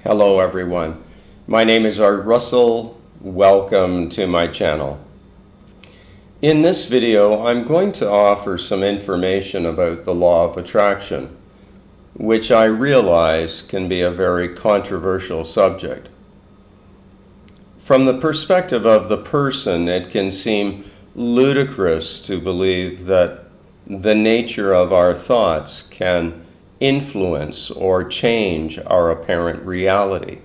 Hello everyone, my name is Art Russell. Welcome to my channel. In this video, I'm going to offer some information about the law of attraction, which I realize can be a very controversial subject. From the perspective of the person, it can seem ludicrous to believe that the nature of our thoughts can influence or change our apparent reality.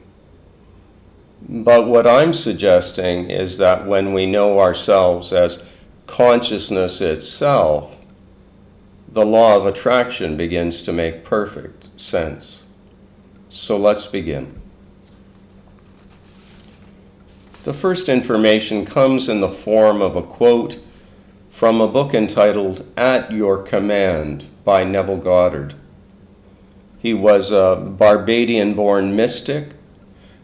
But what I'm suggesting is that when we know ourselves as consciousness itself, the law of attraction begins to make perfect sense. So let's begin. The first information comes in the form of a quote from a book entitled At Your Command by Neville Goddard. He was a Barbadian-born mystic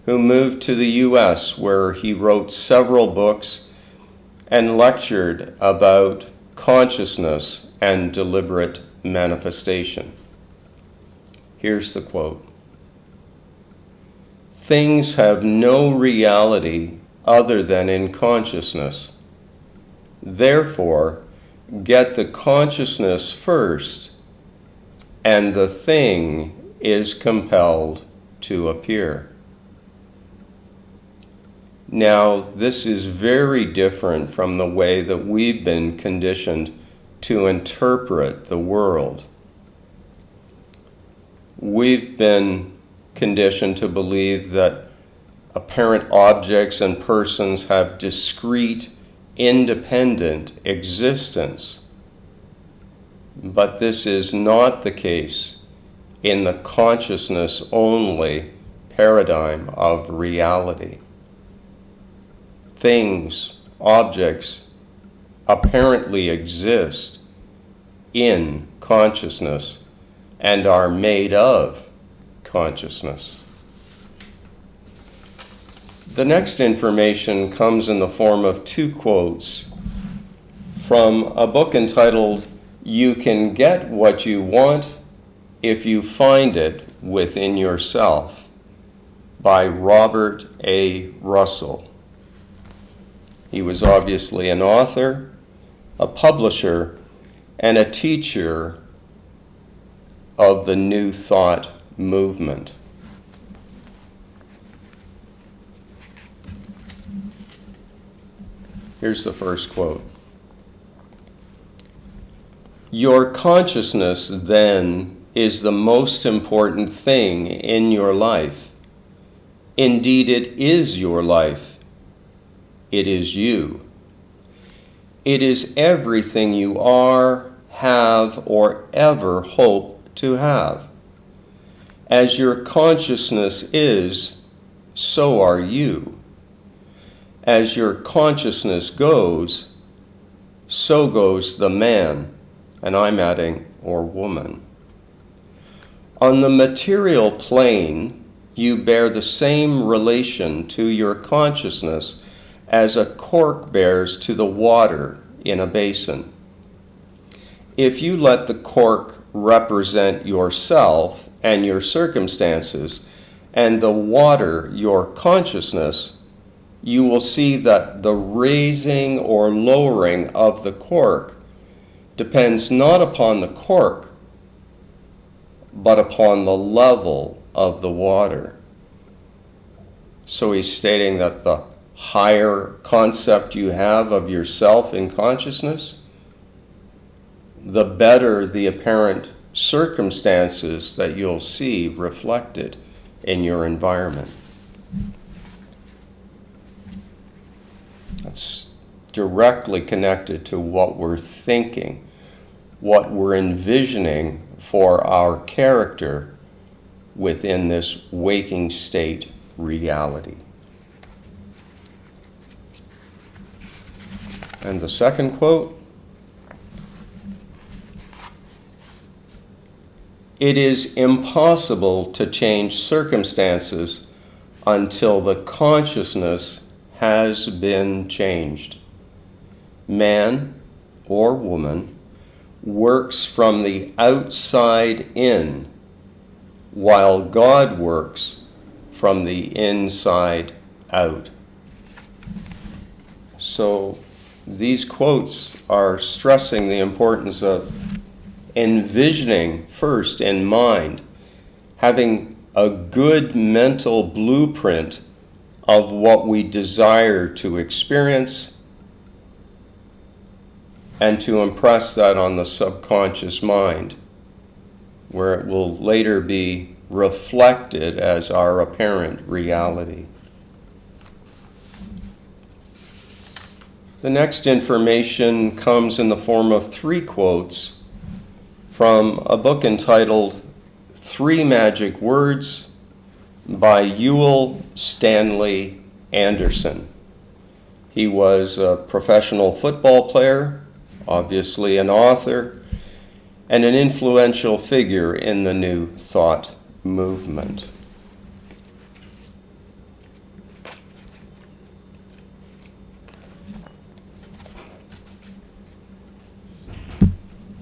who moved to the U.S., where he wrote several books and lectured about consciousness and deliberate manifestation. Here's the quote. "Things have no reality other than in consciousness. Therefore, get the consciousness first, and the thing is compelled to appear." Now, this is very different from the way that we've been conditioned to interpret the world. We've been conditioned to believe that apparent objects and persons have discrete, independent existence. But this is not the case in the consciousness-only paradigm of reality. Things, objects, apparently exist in consciousness and are made of consciousness. The next information comes in the form of two quotes from a book entitled You Can Get What You Want If You Find It Within Yourself by Robert A. Russell. He was obviously an author, a publisher, and a teacher of the New Thought movement. Here's the first quote. "Your consciousness, then, is the most important thing in your life. Indeed, it is your life. It is you. It is everything you are, have, or ever hope to have. As your consciousness is, so are you. As your consciousness goes, so goes the man," and I'm adding, or woman. "On the material plane, you bear the same relation to your consciousness as a cork bears to the water in a basin. If you let the cork represent yourself and your circumstances, and the water your consciousness, you will see that the raising or lowering of the cork depends not upon the cork, but upon the level of the water." So he's stating that the higher concept you have of yourself in consciousness, the better the apparent circumstances that you'll see reflected in your environment. That's directly connected to what we're thinking, what we're envisioning for our character within this waking state reality. And the second quote, "It is impossible to change circumstances until the consciousness has been changed. Man or woman works from the outside in, while God works from the inside out. So these quotes are stressing the importance of envisioning first in mind, having a good mental blueprint of what we desire to experience, and to impress that on the subconscious mind, where it will later be reflected as our apparent reality. The next information comes in the form of 3 quotes from a book entitled 3 Magic Words by Ewell Stanley Anderson. He was a professional football player, obviously an author, and an influential figure in the New Thought movement.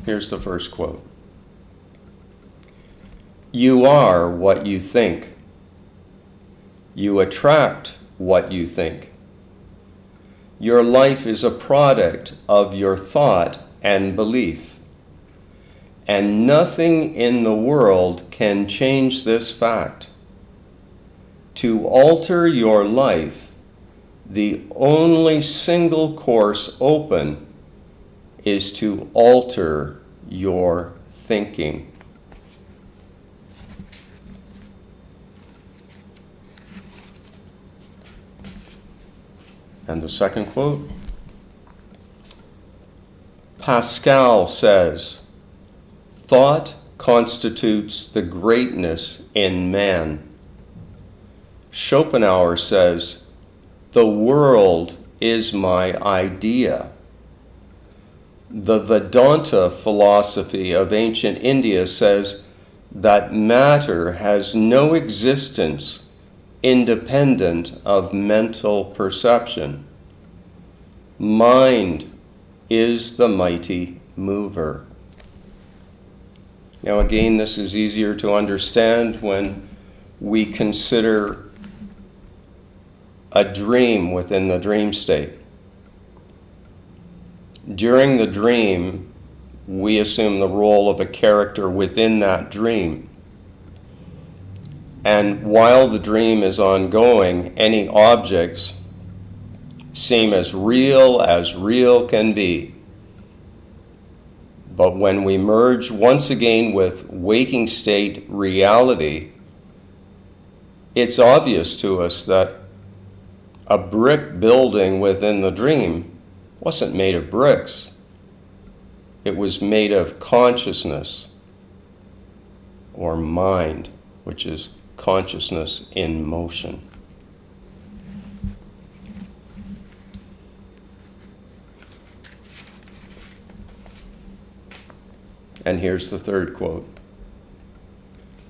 Here's the first quote. You are what you think. You attract what you think. Your life is a product of your thought and belief. And nothing in the world can change this fact. To alter your life, the only single course open is to alter your thinking. And the second quote, Pascal says, thought constitutes the greatness in man. Schopenhauer says, the world is my idea. The Vedanta philosophy of ancient India says that matter has no existence independent of mental perception. Mind is the mighty mover. Now again, this is easier to understand when we consider a dream within the dream state. During the dream, we assume the role of a character within that dream. And while the dream is ongoing, any objects seem as real can be. But when we merge once again with waking state reality, it's obvious to us that a brick building within the dream wasn't made of bricks. It was made of consciousness, or mind, which is consciousness in motion. And here's the third quote.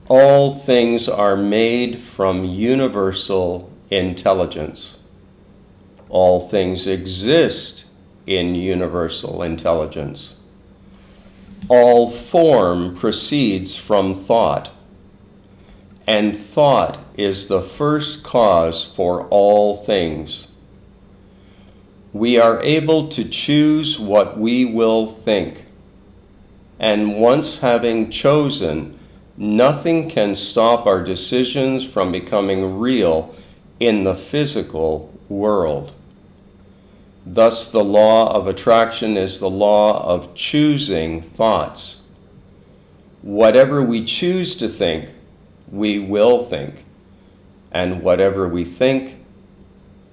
All things are made from universal intelligence. All things exist in universal intelligence. All form proceeds from thought, and thought is the first cause for all things. We are able to choose what we will think, and once having chosen, nothing can stop our decisions from becoming real in the physical world. Thus, the law of attraction is the law of choosing thoughts. Whatever we choose to think, we will think, and whatever we think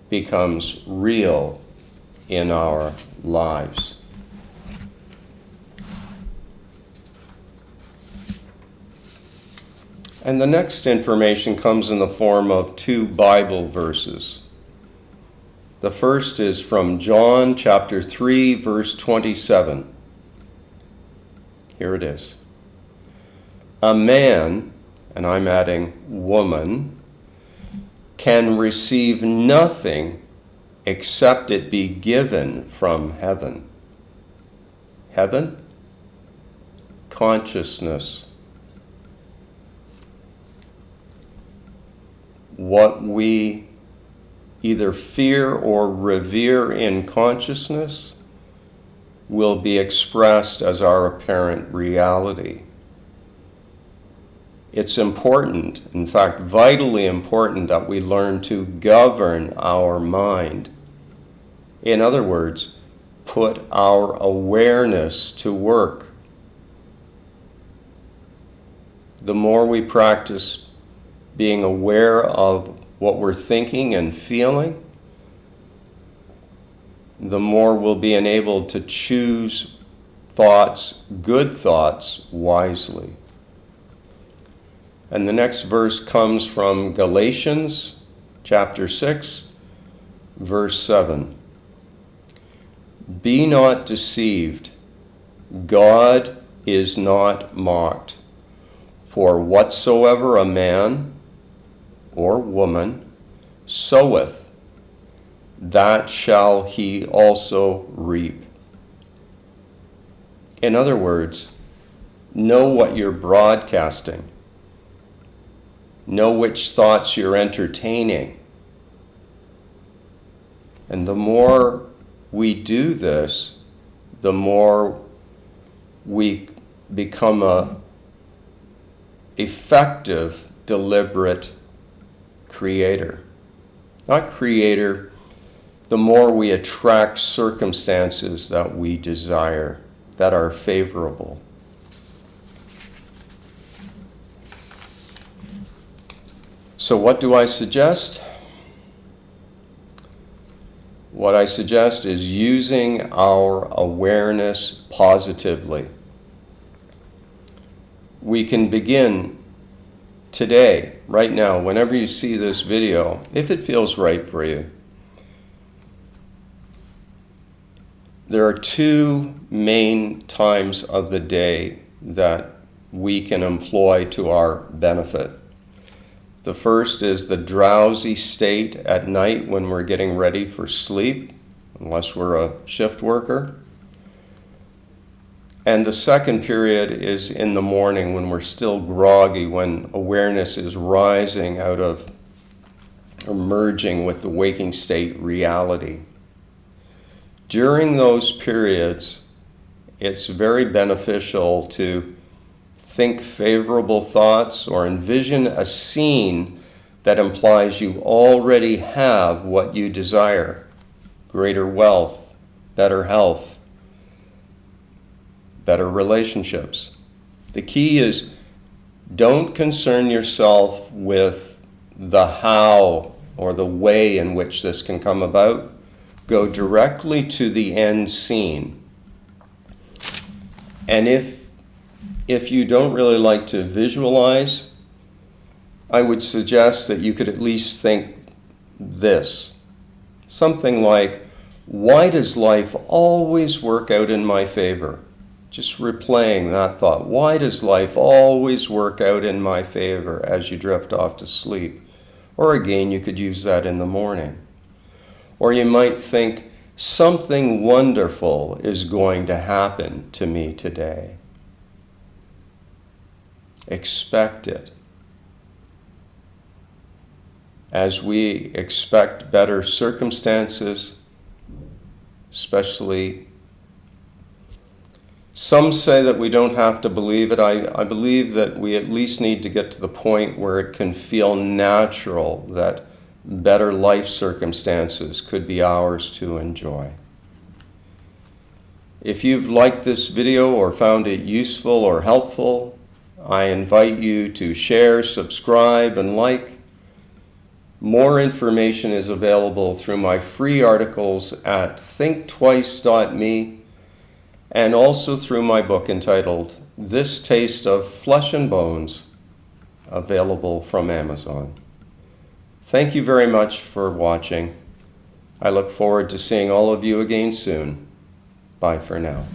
becomes real in our lives. And the next information comes in the form of 2 Bible verses. The first is from John chapter 3, verse 27. Here it is. A man, and I'm adding woman, can receive nothing except it be given from heaven. Heaven? Consciousness. what we either fear or revere in consciousness will be expressed as our apparent reality. It's important, in fact, vitally important, that we learn to govern our mind. In other words, put our awareness to work. The more we practice being aware of what we're thinking and feeling, the more we'll be enabled to choose thoughts, good thoughts, wisely. And the next verse comes from Galatians chapter 6, verse 7. Be not deceived, God is not mocked. For whatsoever a man or woman soweth, that shall he also reap. In other words, know what you're broadcasting. Know which thoughts you're entertaining. And the more we do this, the more we become a effective, deliberate creator. Not creator, the more we attract circumstances that we desire, that are favorable. So what do I suggest? What I suggest is using our awareness positively. We can begin today, right now, whenever you see this video, if it feels right for you. There are two main times of the day that we can employ to our benefit. The first is the drowsy state at night when we're getting ready for sleep, unless we're a shift worker. And the second period is in the morning when we're still groggy, when awareness is rising out of, or merging with the waking state reality. During those periods, it's very beneficial to think favorable thoughts or envision a scene that implies you already have what you desire: greater wealth, better health, better relationships. The key is, don't concern yourself with the how or the way in which this can come about. Go directly to the end scene. And if you don't really like to visualize, I would suggest that you could at least think this. Something like, why does life always work out in my favor? Just replaying that thought. Why does life always work out in my favor as you drift off to sleep? Or again, you could use that in the morning. Or you might think, something wonderful is going to happen to me today. Expect it. As we expect better circumstances, especially, some say that we don't have to believe it. I believe that we at least need to get to the point where it can feel natural that better life circumstances could be ours to enjoy. If you've liked this video or found it useful or helpful, I invite you to share, subscribe, and like. More information is available through my free articles at thinktwice.me and also through my book entitled This Taste of Flesh and Bones, available from Amazon. Thank you very much for watching. I look forward to seeing all of you again soon. Bye for now.